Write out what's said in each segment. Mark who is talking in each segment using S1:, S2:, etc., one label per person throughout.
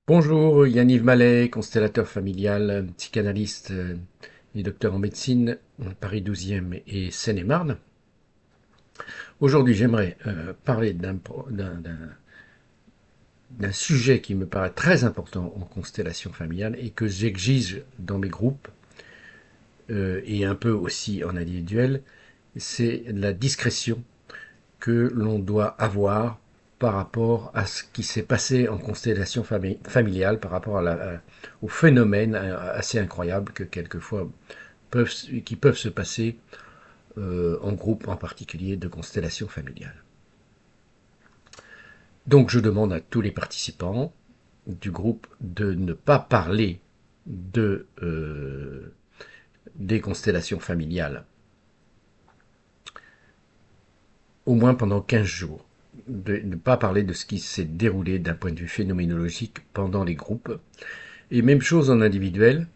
S1: Bonjour, Yanniv Mallet, constellateur familial, psychanalyste et docteur en médecine, Paris 12e et Seine-et-Marne. Aujourd'hui, j'aimerais parler d'un sujet qui me paraît très important en constellation familiale et que j'exige dans mes groupes et un peu aussi en individuel, c'est la discrétion que l'on doit avoir par rapport à ce qui s'est passé en constellation familiale, par rapport aux phénomènes assez incroyables que quelquefois qui peuvent se passer en groupe, en particulier de constellation familiale. Donc je demande à tous les participants du groupe de ne pas parler des constellations familiales, au moins pendant 15 jours. De ne pas parler de ce qui s'est déroulé d'un point de vue phénoménologique pendant les groupes. Et même chose en individuel.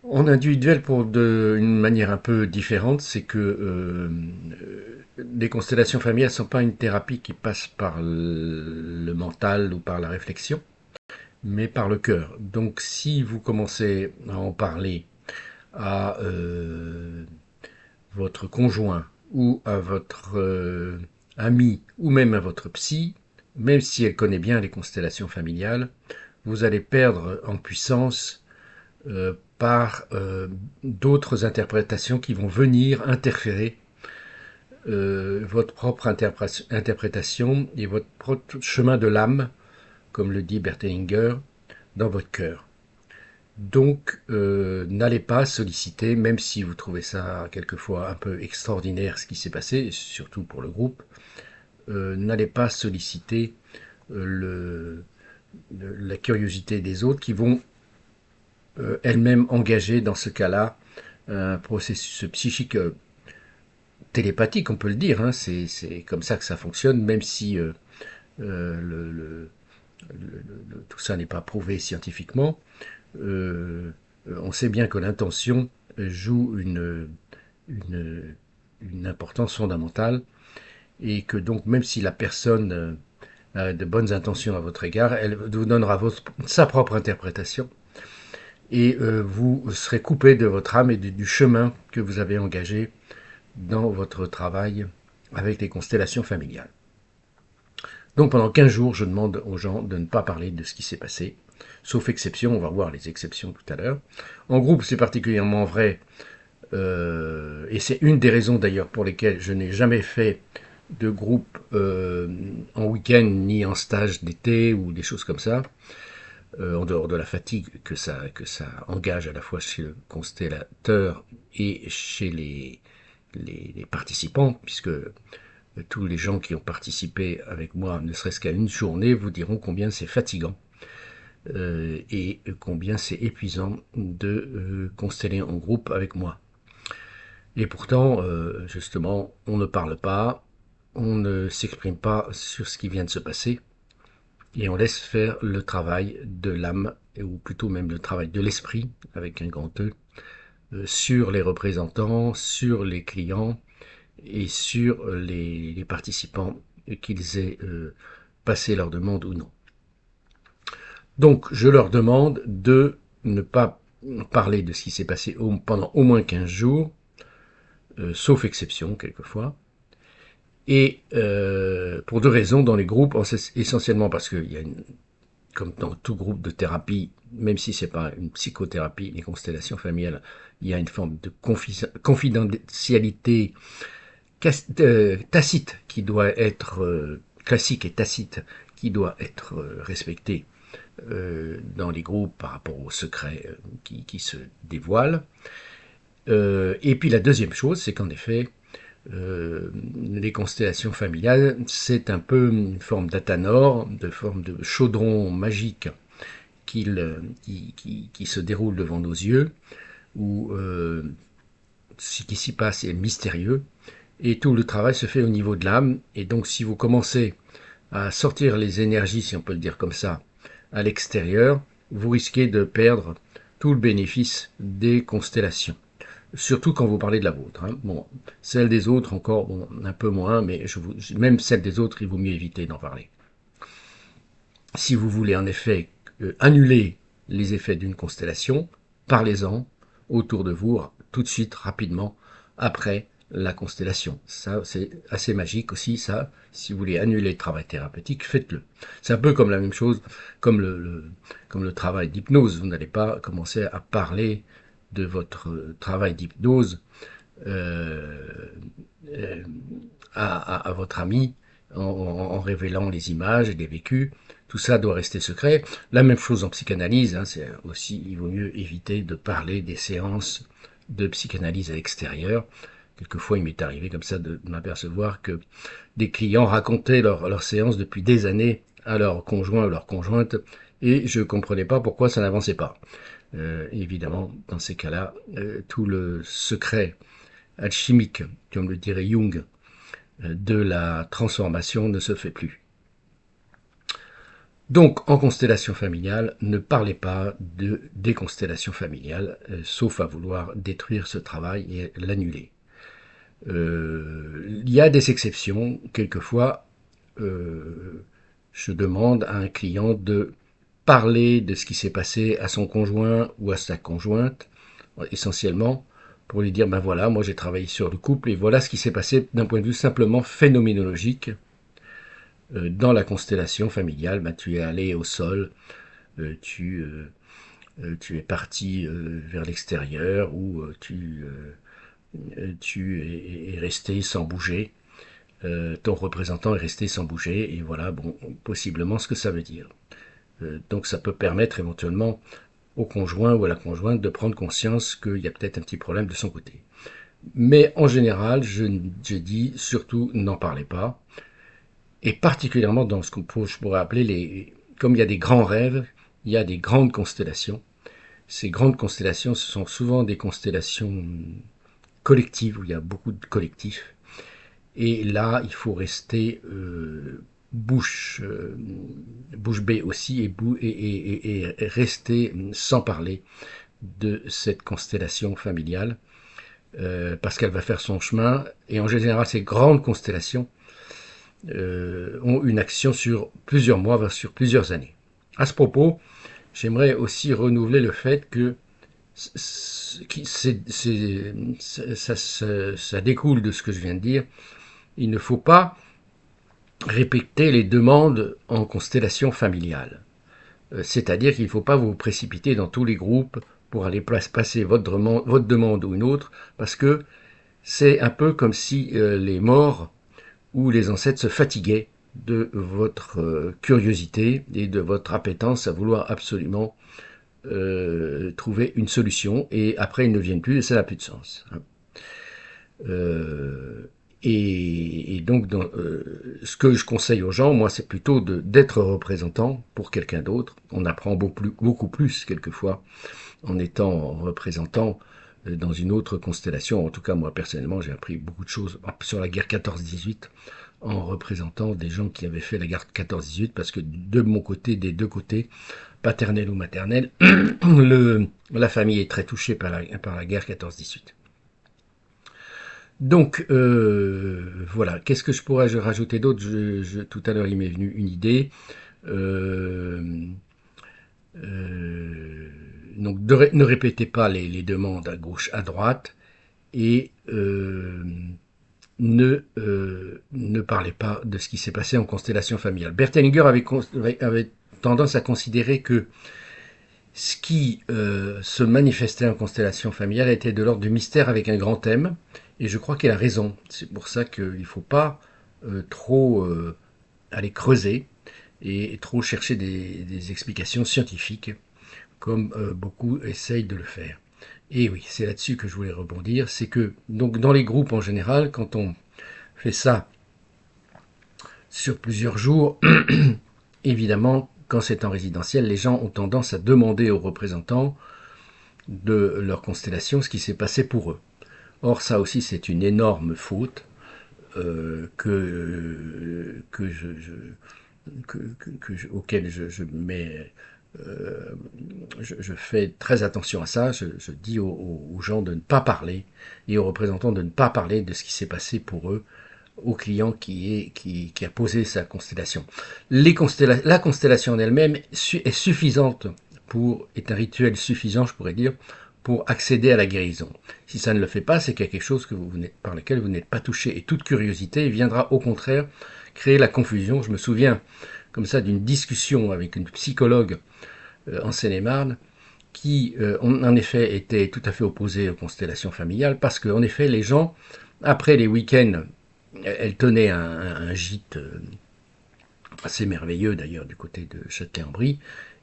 S1: En individuel, une manière un peu différente, c'est que les constellations familiales ne sont pas une thérapie qui passe par le mental ou par la réflexion, mais par le cœur. Donc si vous commencez à en parler à votre conjoint ou à votre ami ou même à votre psy, même si elle connaît bien les constellations familiales, vous allez perdre en puissance par d'autres interprétations qui vont venir interférer votre propre interprétation et votre propre chemin de l'âme, comme le dit Berthellinger, dans votre cœur. Donc, n'allez pas solliciter, même si vous trouvez ça quelquefois un peu extraordinaire ce qui s'est passé, surtout pour le groupe, n'allez pas solliciter la curiosité des autres qui vont elles-mêmes engager dans ce cas-là un processus psychique télépathique, on peut le dire. Hein, c'est comme ça que ça fonctionne, même si euh, le, le, tout ça n'est pas prouvé scientifiquement. Euh, on sait bien que l'intention joue une, une importance fondamentale et que donc même si la personne a de bonnes intentions à votre égard, elle vous donnera sa propre interprétation et vous serez coupé de votre âme et du chemin que vous avez engagé dans votre travail avec les constellations familiales. Donc pendant 15 jours, je demande aux gens de ne pas parler de ce qui s'est passé, sauf exception, on va voir les exceptions tout à l'heure. En groupe, c'est particulièrement vrai, et c'est une des raisons d'ailleurs pour lesquelles je n'ai jamais fait de groupe en week-end ni en stage d'été ou des choses comme ça, en dehors de la fatigue que ça engage à la fois chez le constellateur et chez les participants, puisque tous les gens qui ont participé avec moi, ne serait-ce qu'à une journée, vous diront combien c'est fatigant et combien c'est épuisant de consteller en groupe avec moi. Et pourtant, justement, on ne parle pas, on ne s'exprime pas sur ce qui vient de se passer, et on laisse faire le travail de l'âme, ou plutôt même le travail de l'esprit, avec un grand E, sur les représentants, sur les clients, et sur les participants, qu'ils aient passé leur demande ou non. Donc je leur demande de ne pas parler de ce qui s'est passé pendant au moins 15 jours, sauf exception quelquefois, et pour deux raisons dans les groupes, essentiellement parce qu'il y a comme dans tout groupe de thérapie, même si ce n'est pas une psychothérapie, les constellations familiales, il y a une forme de confidentialité tacite qui doit être classique et tacite qui doit être respectée dans les groupes par rapport aux secrets qui se dévoilent. Et puis la deuxième chose, c'est qu'en effet, les constellations familiales, c'est un peu une forme d'athanor, de forme de chaudron magique qui se déroule devant nos yeux, où ce qui s'y passe est mystérieux, et tout le travail se fait au niveau de l'âme. Et donc si vous commencez à sortir les énergies, si on peut le dire comme ça, à l'extérieur, vous risquez de perdre tout le bénéfice des constellations. Surtout quand vous parlez de la vôtre. Hein. Bon, celle des autres encore, bon, un peu moins, mais même celle des autres, il vaut mieux éviter d'en parler. Si vous voulez en effet annuler les effets d'une constellation, parlez-en autour de vous tout de suite, rapidement, après la constellation. Ça, c'est assez magique aussi, ça. Si vous voulez annuler le travail thérapeutique, faites-le. C'est un peu comme la même chose, comme comme le travail d'hypnose. Vous n'allez pas commencer à parler de votre travail d'hypnose euh, euh, à votre ami en révélant les images et les vécus. Tout ça doit rester secret. La même chose en psychanalyse, hein, c'est aussi, il vaut mieux éviter de parler des séances de psychanalyse à l'extérieur. Quelquefois, il m'est arrivé comme ça de m'apercevoir que des clients racontaient leur séance depuis des années à leur conjoint ou leur conjointe, et je ne comprenais pas pourquoi ça n'avançait pas. Évidemment, dans ces cas-là, tout le secret alchimique, comme le dirait Jung, de la transformation ne se fait plus. Donc, en constellation familiale, ne parlez pas de déconstellation familiale, sauf à vouloir détruire ce travail et l'annuler. Il y a des exceptions. Quelquefois, je demande à un client de parler de ce qui s'est passé à son conjoint ou à sa conjointe, essentiellement, pour lui dire, ben voilà, moi j'ai travaillé sur le couple et voilà ce qui s'est passé d'un point de vue simplement phénoménologique dans la constellation familiale. Ben, tu es allé au sol, euh, tu, tu es parti vers l'extérieur ou tu es resté sans bouger. Ton représentant est resté sans bouger et voilà, bon, possiblement ce que ça veut dire. Donc ça peut permettre éventuellement au conjoint ou à la conjointe de prendre conscience qu'il y a peut-être un petit problème de son côté. Mais en général, je dis surtout n'en parlez pas. Et particulièrement dans ce que je pourrais appeler les... Comme il y a des grands rêves, il y a des grandes constellations. Ces grandes constellations, ce sont souvent des constellations collectives, où il y a beaucoup de collectifs. Et là, il faut rester bouche bée aussi et rester sans parler de cette constellation familiale parce qu'elle va faire son chemin. Et en général, ces grandes constellations ont une action sur plusieurs mois, voire sur plusieurs années. À ce propos, j'aimerais aussi renouveler le fait que ça découle de ce que je viens de dire. Il ne faut pas répéter les demandes en constellation familiale. C'est-à-dire qu'il ne faut pas vous précipiter dans tous les groupes pour aller passer votre demande ou une autre, parce que c'est un peu comme si les morts ou les ancêtres se fatiguaient de votre curiosité et de votre appétence à vouloir absolument trouver une solution, et après ils ne viennent plus et ça n'a plus de sens. Euh, et donc, ce que je conseille aux gens, moi, c'est plutôt d'être représentant pour quelqu'un d'autre. On apprend beaucoup plus, quelquefois, en étant représentant dans une autre constellation. En tout cas, moi, personnellement, j'ai appris beaucoup de choses sur la guerre 14-18 en représentant des gens qui avaient fait la guerre 14-18, parce que de mon côté, des deux côtés, paternel ou maternel, la famille est très touchée par la guerre 14-18. Donc, voilà. Qu'est-ce que je pourrais rajouter d'autre tout à l'heure, il m'est venu une idée. Euh, euh, donc, ne répétez pas les demandes à gauche, à droite, et ne parlez pas de ce qui s'est passé en constellation familiale. Bert Hellinger avait tendance à considérer que ce qui se manifestait en constellation familiale était de l'ordre du mystère avec un grand thème, et je crois qu'il a raison. C'est pour ça qu'il ne faut pas trop aller creuser et trop chercher des explications scientifiques, comme beaucoup essayent de le faire. Et oui, c'est là-dessus que je voulais rebondir, c'est que donc dans les groupes en général, quand on fait ça sur plusieurs jours, évidemment, quand c'est en résidentiel, les gens ont tendance à demander aux représentants de leur constellation ce qui s'est passé pour eux. Or, ça aussi, c'est une énorme faute auquel je mets, je fais très attention à ça. Je dis aux gens de ne pas parler et aux représentants de ne pas parler de ce qui s'est passé pour eux au client qui a posé sa constellation. La constellation en elle-même est suffisante est un rituel suffisant, je pourrais dire, pour accéder à la guérison. Si ça ne le fait pas, c'est qu'il y a quelque chose par lequel vous n'êtes pas touché. Et toute curiosité viendra au contraire créer la confusion. Je me souviens comme ça d'une discussion avec une psychologue en Seine-et-Marne qui, en effet, était tout à fait opposée aux constellations familiales parce qu'en effet, les gens, après les week-ends, elle tenait un gîte assez merveilleux d'ailleurs du côté de Châtellerault-en-Brie,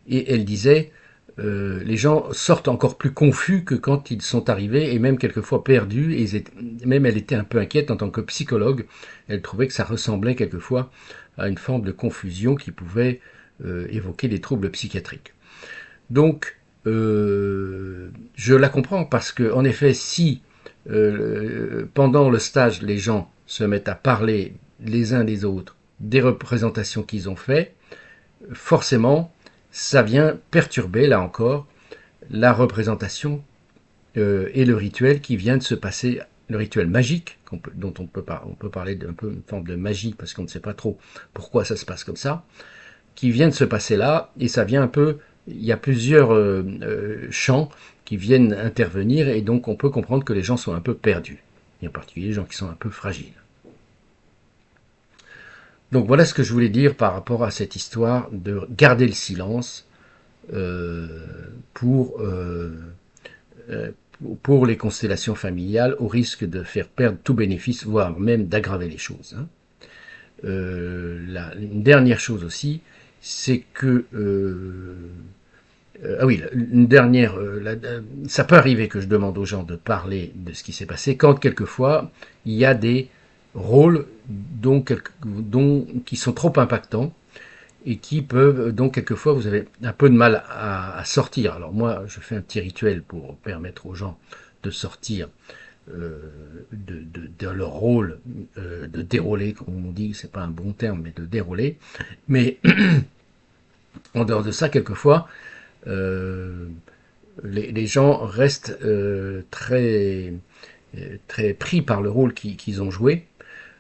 S1: et elle disait les gens sortent encore plus confus que quand ils sont arrivés et même quelquefois perdus. Et même elle était un peu inquiète en tant que psychologue. Elle trouvait que ça ressemblait quelquefois à une forme de confusion qui pouvait évoquer des troubles psychiatriques. Donc, je la comprends parce que, en effet, si pendant le stage les gens se mettent à parler les uns des autres des représentations qu'ils ont fait, forcément, ça vient perturber, là encore, la représentation et le rituel qui vient de se passer, le rituel magique, dont on peut parler d'un peu une forme de magie, parce qu'on ne sait pas trop pourquoi ça se passe comme ça, qui vient de se passer là, et ça vient un peu, il y a plusieurs champs qui viennent intervenir, et donc on peut comprendre que les gens sont un peu perdus, et en particulier les gens qui sont un peu fragiles. Donc voilà ce que je voulais dire par rapport à cette histoire de garder le silence euh, pour, euh, pour les constellations familiales, au risque de faire perdre tout bénéfice, voire même d'aggraver les choses. Hein. Une dernière chose aussi, c'est que ah oui, une dernière, ça peut arriver que je demande aux gens de parler de ce qui s'est passé quand quelquefois il y a des rôles qui sont trop impactants et qui peuvent, donc quelquefois vous avez un peu de mal à sortir. Alors moi, je fais un petit rituel pour permettre aux gens de sortir de leur rôle, de dérouler, comme on dit, c'est pas un bon terme, mais de dérouler. Mais en dehors de ça, quelquefois, euh, les gens restent très pris par le rôle qu'ils ont joué.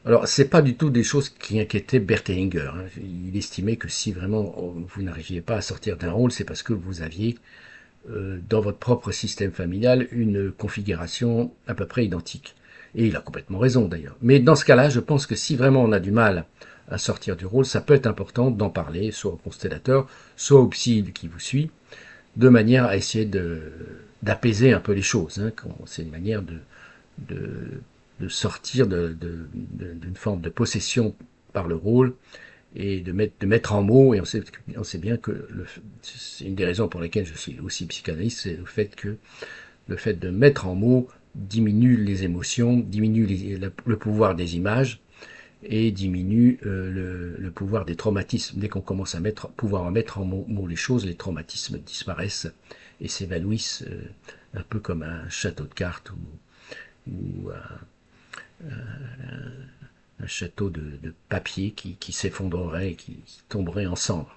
S1: Alors, c'est pas du tout des choses qui inquiétaient Bert Hellinger. Hein. Il estimait que si vraiment vous n'arriviez pas à sortir d'un rôle, c'est parce que vous aviez dans votre propre système familial une configuration à peu près identique. Et il a complètement raison d'ailleurs. Mais dans ce cas-là, je pense que si vraiment on a du mal à sortir du rôle, ça peut être important d'en parler, soit au constellateur, soit au psy qui vous suit, de manière à essayer d'apaiser un peu les choses. Hein. C'est une manière de, de sortir d'une forme de possession par le rôle et de mettre en mots. Et on sait bien que c'est une des raisons pour lesquelles je suis aussi psychanalyste, c'est le fait de mettre en mots diminue les émotions, diminue le pouvoir des images et diminue le pouvoir des traumatismes. Dès qu'on commence à pouvoir mettre en mots les choses, les traumatismes disparaissent et s'évanouissent un peu comme un château de cartes ou un château de papier qui s'effondrerait et qui tomberait en cendres.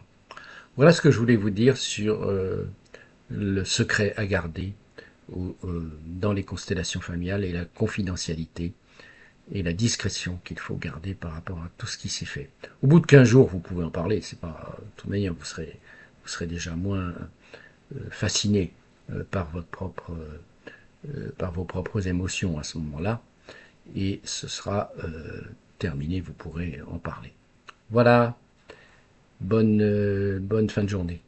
S1: Voilà ce que je voulais vous dire sur le secret à garder dans les constellations familiales et la confidentialité et la discrétion qu'il faut garder par rapport à tout ce qui s'est fait. Au bout de 15 jours, vous pouvez en parler. C'est pas, de toute manière, vous serez déjà moins fasciné par vos propres émotions à ce moment-là. Et ce sera terminé, vous pourrez en parler. Voilà, bonne fin de journée.